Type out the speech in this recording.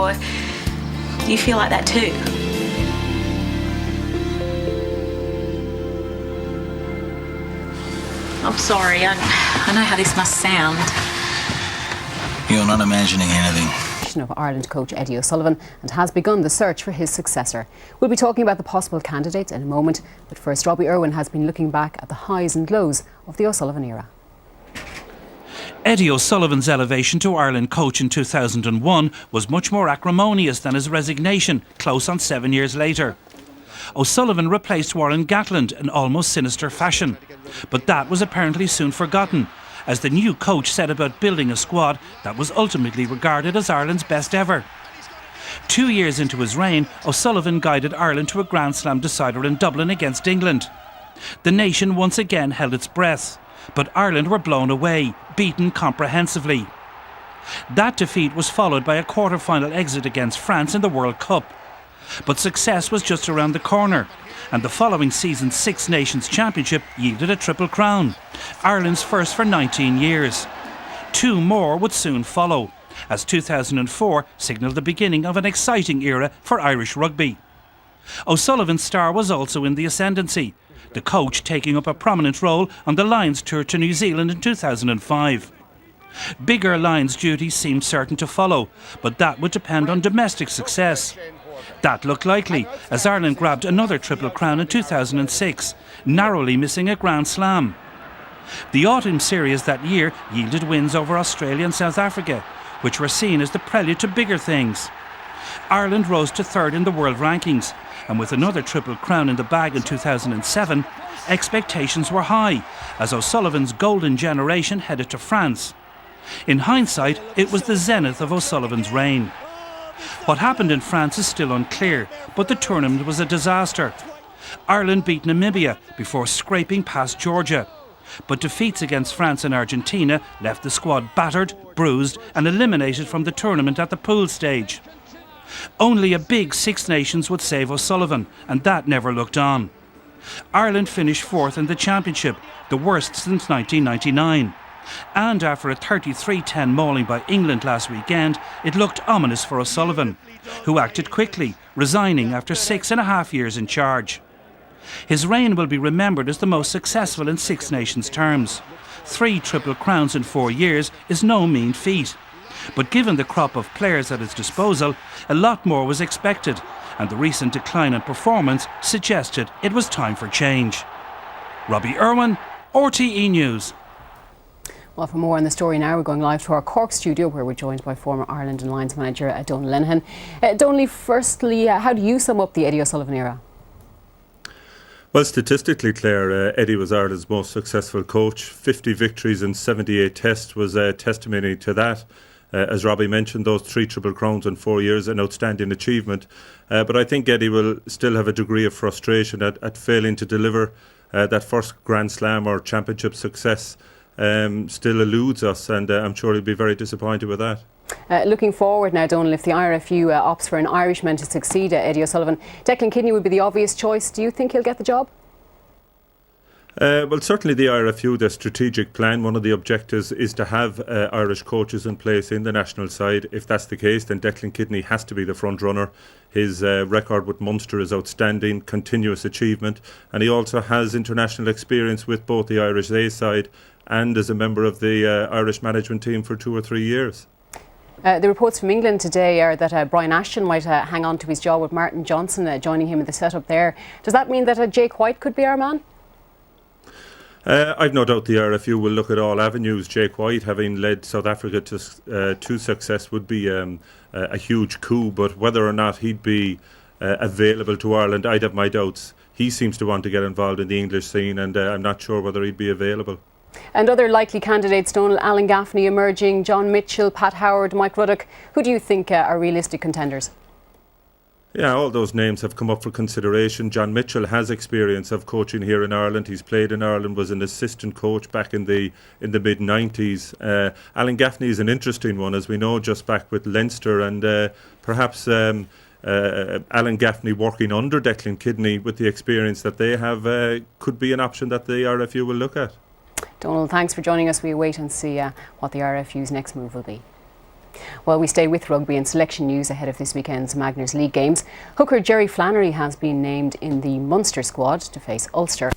or do you feel like that too? I'm sorry, I know how this must sound. You're not imagining anything. Of Ireland coach Eddie O'Sullivan, and has begun the search for his successor. We'll be talking about the possible candidates in a moment, but first Robbie Irwin has been looking back at the highs and lows of the O'Sullivan era. Eddie O'Sullivan's elevation to Ireland coach in 2001 was much more acrimonious than his resignation, close on 7 years later. O'Sullivan replaced Warren Gatland in almost sinister fashion, but that was apparently soon forgotten, as the new coach set about building a squad that was ultimately regarded as Ireland's best ever. 2 years into his reign, O'Sullivan guided Ireland to a Grand Slam decider in Dublin against England. The nation once again held its breath, but Ireland were blown away, beaten comprehensively. That defeat was followed by a quarter-final exit against France in the World Cup. But success was just around the corner, and the following season's Six Nations Championship yielded a triple crown, Ireland's first for 19 years. 2 more would soon follow, as 2004 signalled the beginning of an exciting era for Irish rugby. O'Sullivan's star was also in the ascendancy, the coach taking up a prominent role on the Lions tour to New Zealand in 2005. Bigger Lions duties seemed certain to follow, but that would depend on domestic success. That looked likely, as Ireland grabbed another Triple Crown in 2006, narrowly missing a Grand Slam. The autumn series that year yielded wins over Australia and South Africa, which were seen as the prelude to bigger things. Ireland rose to third in the world rankings, and with another Triple Crown in the bag in 2007, expectations were high, as O'Sullivan's golden generation headed to France. In hindsight, it was the zenith of O'Sullivan's reign. What happened in France is still unclear, but the tournament was a disaster. Ireland beat Namibia before scraping past Georgia. But defeats against France and Argentina left the squad battered, bruised and eliminated from the tournament at the pool stage. Only a big Six Nations would save O'Sullivan, and that never looked on. Ireland finished 4th in the championship, the worst since 1999. And after a 33-10 mauling by England last weekend, it looked ominous for O'Sullivan, who acted quickly, resigning after 6.5 years in charge. His reign will be remembered as the most successful in Six Nations terms. 3 Triple Crowns in 4 years is no mean feat. But given the crop of players at his disposal, a lot more was expected, and the recent decline in performance suggested it was time for change. Robbie Irwin, RTE News. Well, for more on the story now, we're going live to our Cork studio, where we're joined by former Ireland and Lions manager Donal Lenihan. Donal, firstly, how do you sum up the Eddie O'Sullivan era? Well, statistically, Claire, Eddie was Ireland's most successful coach. 50 victories and 78 tests was a testimony to that. As Robbie mentioned, those 3 Triple Crowns in 4 years, an outstanding achievement. But I think Eddie will still have a degree of frustration at failing to deliver that first Grand Slam or championship success. Still eludes us, and I'm sure he'll be very disappointed with that. Looking forward now, Donal, if the IRFU opts for an Irishman to succeed Eddie O'Sullivan, Declan Kidney would be the obvious choice. Do you think he'll get the job? Well, certainly the RFU, the strategic plan, one of the objectives is to have Irish coaches in place in the national side. If that's the case, then Declan Kidney has to be the front runner. His record with Munster is outstanding, continuous achievement, and he also has international experience with both the Irish A side and as a member of the Irish management team for 2 or 3 years. The reports from England today are that Brian Ashton might hang on to his job with Martin Johnson joining him in the setup there. Does that mean that Jake White could be our man? I've no doubt the RFU will look at all avenues. Jake White, having led South Africa to success, would be a huge coup, but whether or not he'd be available to Ireland, I'd have my doubts. He seems to want to get involved in the English scene, and I'm not sure whether he'd be available. And other likely candidates, Donal, Alan Gaffney emerging, John Mitchell, Pat Howard, Mike Ruddock. Who do you think are realistic contenders? Yeah, all those names have come up for consideration. John Mitchell has experience of coaching here in Ireland. He's played in Ireland, was an assistant coach back in the mid-90s. Alan Gaffney is an interesting one, as we know, just back with Leinster, and perhaps Alan Gaffney working under Declan Kidney with the experience that they have could be an option that the RFU will look at. Donal, thanks for joining us. We wait and see what the RFU's next move will be. Well, we stay with rugby and selection news ahead of this weekend's Magners League games. Hooker Jerry Flannery has been named in the Munster squad to face Ulster